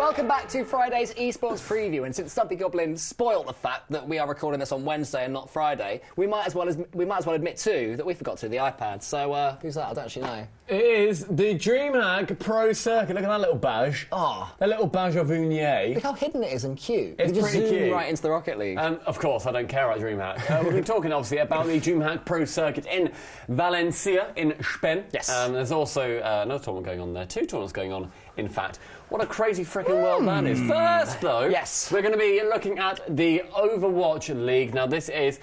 Welcome back to Friday's esports preview. And since Stumpy Goblin spoiled the fact that we are recording this on Wednesday and not Friday, we might as well admit too that we forgot to do the iPad. So who's that? I don't actually know. It is the DreamHack Pro Circuit. Look at that little badge. Oh, that little badge of Unier. Look how hidden it is and cute. It's you just pretty zoom cute. right into the Rocket League. Of course, I don't care about DreamHack. We've been talking obviously about the DreamHack Pro Circuit in Valencia in Spain. Yes. There's also another tournament going on there. 2 tournaments going on, in fact. What a crazy freaking world that is. First, though, yes, we're going to be looking at the Overwatch League. Now, this is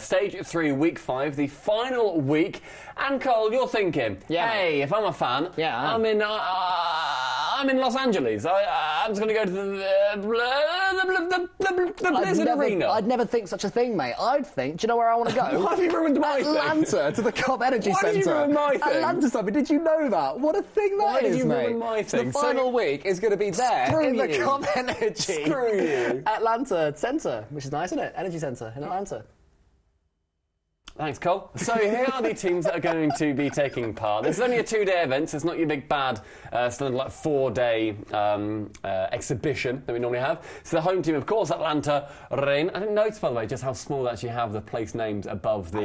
Stage 3, Week 5, the final week. And, Cole, you're thinking, hey, if I'm a fan, I'm in Los Angeles. I'm just going to go to the Blizzard Arena. I'd never think such a thing, mate. I'd think, do you know where I want to go? Why have you ruined my thing? Atlanta, to the COP Energy Centre. Why did you ruin my thing? Atlanta, something. Did you know that? What a thing that is, mate. Why did you ruin my thing? The final week is going to be there in the COP Energy. Screw you. Atlanta Centre, which is nice, isn't it? Energy Centre in Atlanta. Thanks, Cole. So here are the teams that are going to be taking part. This is only a 2-day event, so it's not your big bad standard like 4-day exhibition that we normally have. So the home team, of course, Atlanta Reign. I didn't notice, by the way, just how small they actually have the place names above the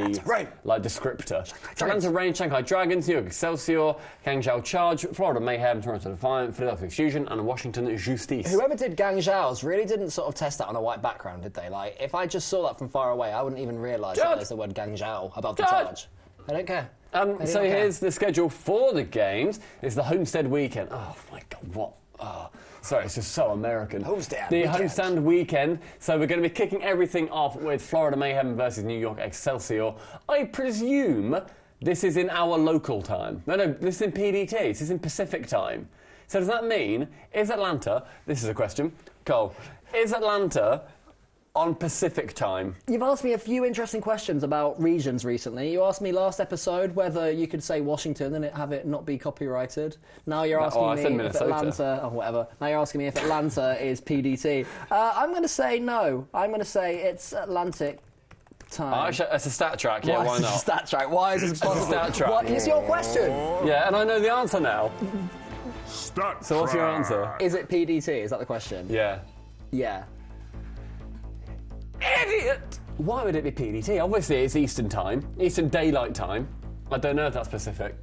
descriptor. Atlanta Reign, Shanghai Dragons, New York Excelsior, Guangzhou Charge, Florida Mayhem, Toronto Defiant, Philadelphia Fusion, and Washington Justice. Whoever did Guangzhou's really didn't sort of test that on a white background, did they? Like, if I just saw that from far away, I wouldn't even realise that there's the word Guangzhou above the charge. I don't care. So here's the schedule for the games. It's the Homestead Weekend. Oh my God, what? Oh, sorry, it's just so American. Homestand Weekend. So we're going to be kicking everything off with Florida Mayhem versus New York Excelsior. I presume this is in our local time. No, this is in PDT. This is in Pacific time. So does that mean, is Atlanta, this is a question, Cole, is Atlanta on Pacific time? You've asked me a few interesting questions about regions recently. You asked me last episode whether you could say Washington and have it not be copyrighted. Now you're asking me if Atlanta, or whatever. Now you're asking me if Atlanta is PDT. I'm going to say no. I'm going to say it's Atlantic time. Actually, it's a stat track. Yeah, why not? It's a stat track. Why is it possible? It's a stat track. What is your question? Yeah, and I know the answer now. So what's your answer? Is it PDT? Is that the question? Yeah. Yeah. Idiot! Why would it be PDT? Obviously it's Eastern time, Eastern Daylight Time. I don't know if that's Pacific.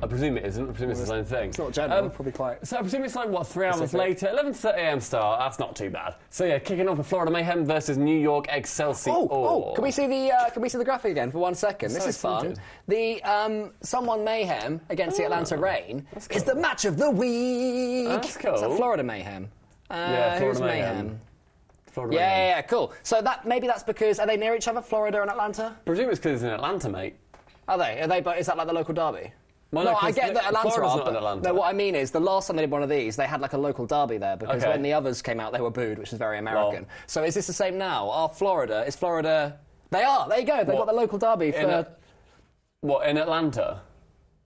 I presume it isn't. I presume it's its own thing. It's not general, probably quite. So I presume it's like, what, 3 hours later? 11:30 a.m. start. That's not too bad. So yeah, kicking off with Florida Mayhem versus New York Excelsior. Can we see the graphic again for 1 second? This is fun. The Someone Mayhem against the Atlanta Reign is the match of the week. That's cool. Is that Florida Mayhem? Yeah, Florida Mayhem. Yeah, cool. So maybe that's because, are they near each other, Florida and Atlanta? I presume it's because it's in Atlanta, mate. Are they? Is that like the local derby? Well, no, I get that Atlanta Florida's are, not in Atlanta. No, what I mean is, the last time they did one of these, they had like a local derby there, because when the others came out, they were booed, which is very American. Well, so is this the same now? Is Florida... They are, there you go, they've got the local derby for... in Atlanta?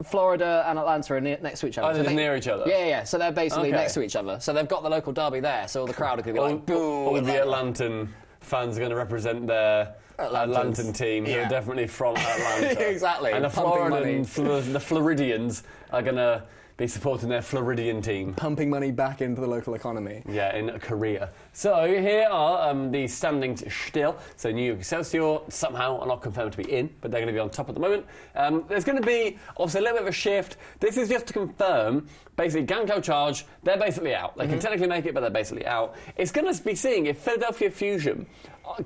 Florida and Atlanta are next to each other. Oh, they're near each other? Yeah, so they're basically next to each other. So they've got the local derby there, so all the crowd are going to be like, boo! All the Atlantan fans are going to represent their Atlantan team, who are definitely from Atlanta. Exactly. And the Floridians are going to be supporting their Floridian team. Pumping money back into the local economy. Yeah, in Korea. So here are the standings still. So New York Excelsior somehow are not confirmed to be in, but they're going to be on top at the moment. There's going to be, obviously, a little bit of a shift. This is just to confirm, basically, Guangzhou Charge, they're basically out. They can technically make it, but they're basically out. It's going to be seeing if Philadelphia Fusion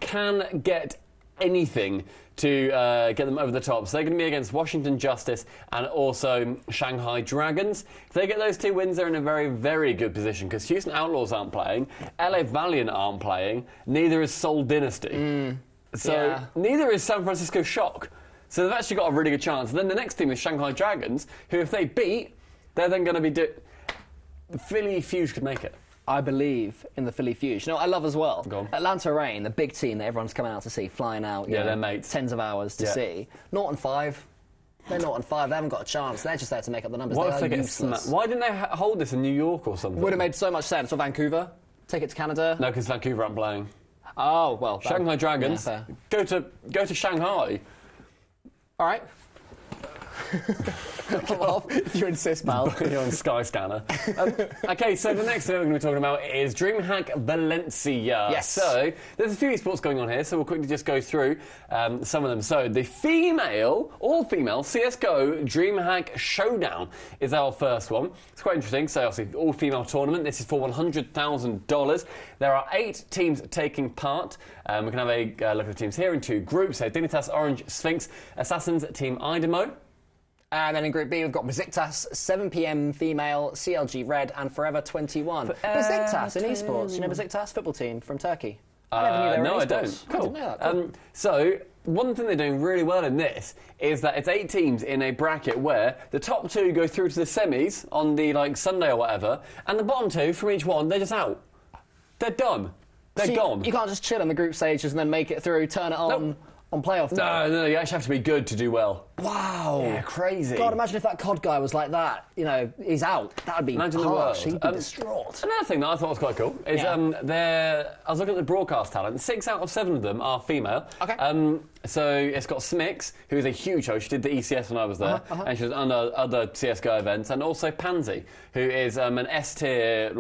can get anything to get them over the top. So they're going to be against Washington Justice and also Shanghai Dragons. If they get those 2 wins, they're in a very, very good position, because Houston Outlaws aren't playing, LA Valiant aren't playing, neither is Seoul Dynasty. Neither is San Francisco Shock. So they've actually got a really good chance. And then the next team is Shanghai Dragons, who, if they beat, they're then going to be... Philly Fuse could make it. I believe in the Philly Fuse. You know what I love as well? Go on. Atlanta Reign, the big team that everyone's coming out to see, flying out. Yeah, they're mates. Tens of hours to see. 0-5. They're 0-5. They haven't got a chance. They're just there to make up the numbers. What if they get Why didn't they hold this in New York or something? Would have made so much sense. Or Vancouver. Take it to Canada. No, because Vancouver aren't playing. Oh, well. Shanghai Dragons. Go to Shanghai. All right. If you insist, pal. You're on Skyscanner. Okay, so the next thing we're going to be talking about is DreamHack Valencia. Yes. So there's a few esports going on here, so we'll quickly just go through some of them. So the all-female CSGO DreamHack Showdown is our first one. It's quite interesting. So obviously all-female tournament. This is for $100,000. There are 8 teams taking part. We can have a look at the teams here in 2 groups. So Dignitas, Orange, Sphinx, Assassins, Team Idemo. And then in Group B, we've got Besiktas, 7 p.m. female, CLG Red, and Forever 21. Besiktas in esports. You know Besiktas? Football team from Turkey. I never knew they were no, in I don't. esports. Cool. I didn't know that. Cool. So, one thing they're doing really well in this is that it's 8 teams in a bracket where the top 2 go through to the semis on the Sunday or whatever, and the bottom 2 from each one, they're just out. They're done. They're gone. You can't just chill in the group stages and then make it through, turn it on playoff day. No, you actually have to be good to do well. Wow. Yeah, crazy. God, imagine if that COD guy was like that. You know, he's out. That would be harsh. He'd be distraught. Another thing that I thought was quite cool is I was looking at the broadcast talent. 6 out of 7 of them are female. Okay. So it's got Smix, who is a huge host. She did the ECS when I was there, and she was on other CSGO events, and also Pansy, who is an S-tier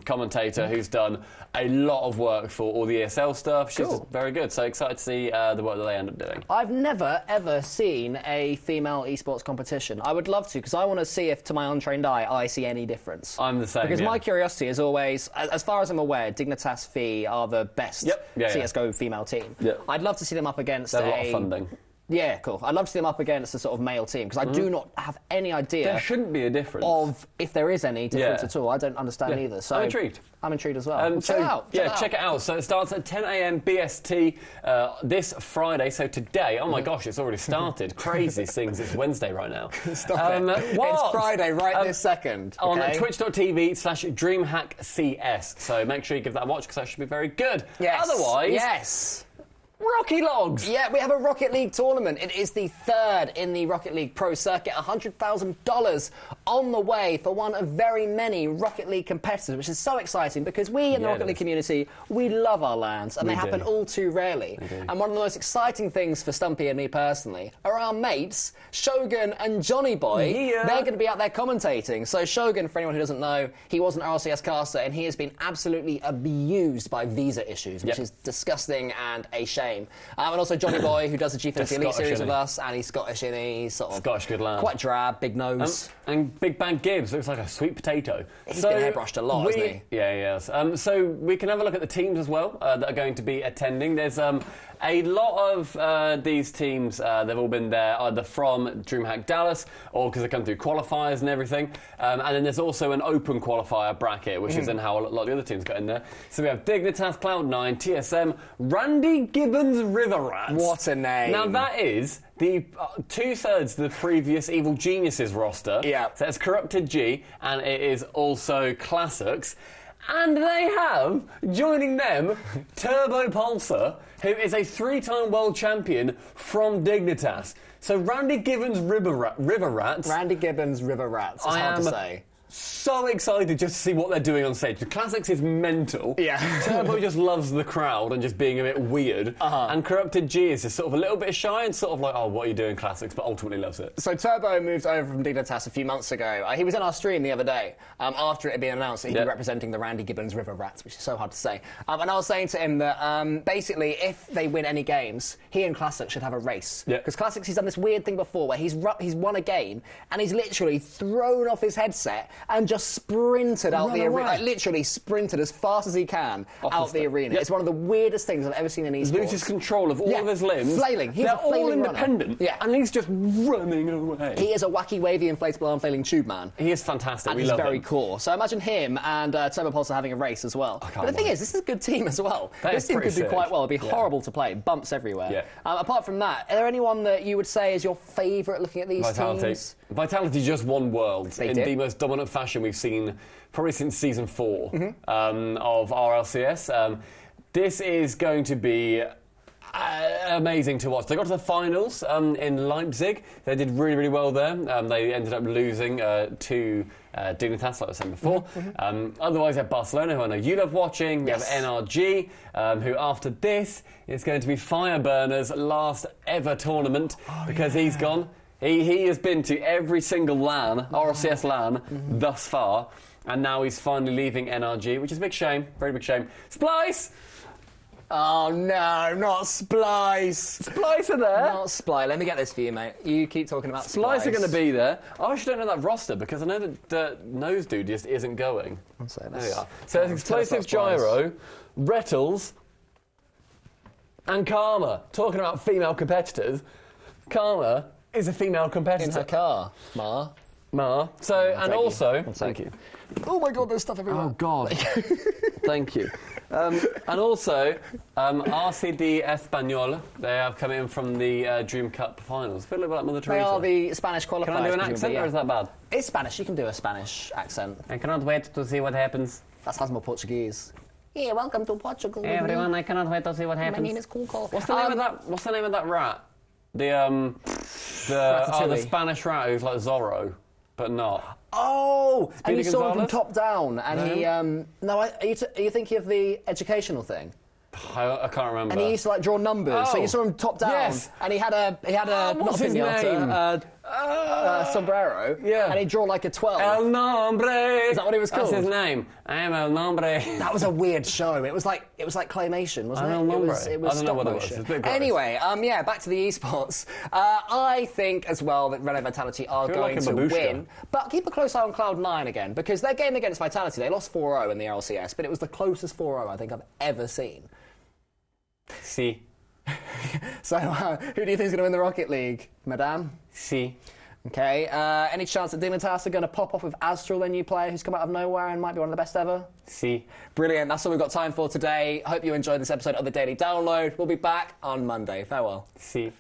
commentator who's done a lot of work for all the ESL stuff. She's very good. So excited to see the work that they end up doing. I've never, ever seen a female esports competition. I would love to, because I want to see if, to my untrained eye, I see any difference. I'm the same, Because my curiosity is always, as far as I'm aware, Dignitas Phi are the best CSGO female team. Yep. I'd love to see them up against a lot of funding. Yeah, cool. I'd love to see them up against a sort of male team, because I do not have any idea... There shouldn't be a difference. ...of if there is any difference at all. I don't understand either. So I'm intrigued. I'm intrigued as well. Check it out. Check it out. So it starts at 10 a.m. BST this Friday, so today. Oh my gosh, it's already started. Crazy things. It's Wednesday right now. Stop it. It's Friday this second. On twitch.tv/DreamHackCS. So make sure you give that a watch, because that should be very good. Yes. Otherwise... Yes. Rocky Logs! Yeah, we have a Rocket League tournament. It is the 3rd in the Rocket League Pro Circuit. $100,000 on the way for one of very many Rocket League competitors, which is so exciting because we in the Rocket League community, we love our LANs, and they happen all too rarely. And one of the most exciting things for Stumpy and me personally are our mates, Shogun and Johnny Boy. Yeah. They're going to be out there commentating. So Shogun, for anyone who doesn't know, he was an RLCS caster, and he has been absolutely abused by visa issues, which is disgusting and a shame. And also Johnny Boy, who does the G50 Elite Series with us, and he's Scottish, and he's sort of Scottish good lad. Quite drab, big nose. And Big Bang Gibbs looks like a sweet potato. He's been airbrushed a lot, hasn't he? Yeah, he has. So we can have a look at the teams as well that are going to be attending. There's a lot of these teams, they've all been there either from DreamHack Dallas or because they come through qualifiers and everything. And then there's also an open qualifier bracket, which is then how a lot of the other teams got in there. So we have Dignitas, Cloud9, TSM, Randy Gibbons River Rats. What a name. Now that is the 2/3 of the previous Evil Geniuses roster. Yeah. So it's Corrupted G, and it is also Classics. And they have, joining them, Turbo Pulsar, who is a 3-time world champion from Dignitas. So Randy Gibbons River Rats. Randy Gibbons River Rats, it's hard to say. So excited just to see what they're doing on stage. The Classics is mental. Yeah. Turbo just loves the crowd and just being a bit weird. And Corrupted G is just sort of a little bit shy and sort of like, oh, what are you doing, Classics? But ultimately loves it. So Turbo moved over from Dignitas a few months ago. He was in our stream the other day after it had been announced that he'd be representing the Randy Gibbons River Rats, which is so hard to say. And I was saying to him that basically if they win any games, he and Classics should have a race. Because Classics, he's done this weird thing before where he's won a game and he's literally thrown off his headset and just sprinted out the arena. Like, literally sprinted as fast as he can out the arena. It's one of the weirdest things I've ever seen in esports. Loses control of all of his limbs. Flailing. They're all independent. And he's just running away. He is a wacky, wavy, inflatable arm flailing tube man. He is fantastic. And he's very cool. So imagine him and Turbo Pulsar having a race as well. But the thing is, this is a good team as well. This team could do quite well. It'd be horrible to play. Bumps everywhere. Apart from that, are there anyone that you would say is your favourite looking at these teams? Vitality just won Worlds in the most dominant fashion we've seen probably since Season 4 of RLCS. This is going to be amazing to watch. They got to the finals in Leipzig. They did really, really well there. They ended up losing to Dignitas, like I was saying before. Otherwise, you have Barcelona, who I know you love watching. You have NRG, who after this is going to be Fireburners' last ever tournament because he's gone. He has been to every single LAN, RLCS LAN, thus far, and now he's finally leaving NRG, which is a big shame, very big shame. Splice! Oh no, not Splice! Splice are there! Not Splice. Let me get this for you, mate. You keep talking about Splice. Splice are going to be there. I actually don't know that roster because I know that Nose Dude just isn't going. I'll say there we are. So it's Explosive Gyro, Rettles, and Karma. Talking about female competitors, Karma is a female competitor. In her car, Ma. So, and also... Thank you. Oh my God, there's stuff everywhere. Oh God. Thank you. And also, RCD Español, they have come in from the Dream Cup finals. I feel a little bit like Mother Teresa. They are the Spanish qualifiers. Can I do an accent, or is that bad? It's Spanish. You can do a Spanish accent. I cannot wait to see what happens. That sounds more Portuguese. Yeah, welcome to Portugal. Hey everyone, I cannot wait to see what happens. My name is Cool. What's the name of that rat? The Spanish rat who's like Zorro, but not. Oh, and you saw him from top down, and no. are you thinking of the educational thing? I can't remember. And he used to like draw numbers, so you saw him top down, yes. And he had a what's his name? Sombrero, yeah, and he'd draw like a 12. El Nombre. Is that what he was called? That's his name. I am El Nombre. That was a weird show. It was like claymation, wasn't it? El Nombre. It was stop motion. Anyway, back to the esports. I think as well that Renault Vitality are going to win, but keep a close eye on Cloud9 again because their game against Vitality, they lost 4-0 in the LCS, but it was the closest 4-0 I think I've ever seen. Si. So, who do you think is going to win the Rocket League, Madame? Si. Okay, any chance that Dignitas are going to pop off with Astral, their new player who's come out of nowhere and might be one of the best ever? Si. Brilliant, that's all we've got time for today. Hope you enjoyed this episode of The Daily Download. We'll be back on Monday. Farewell. Si.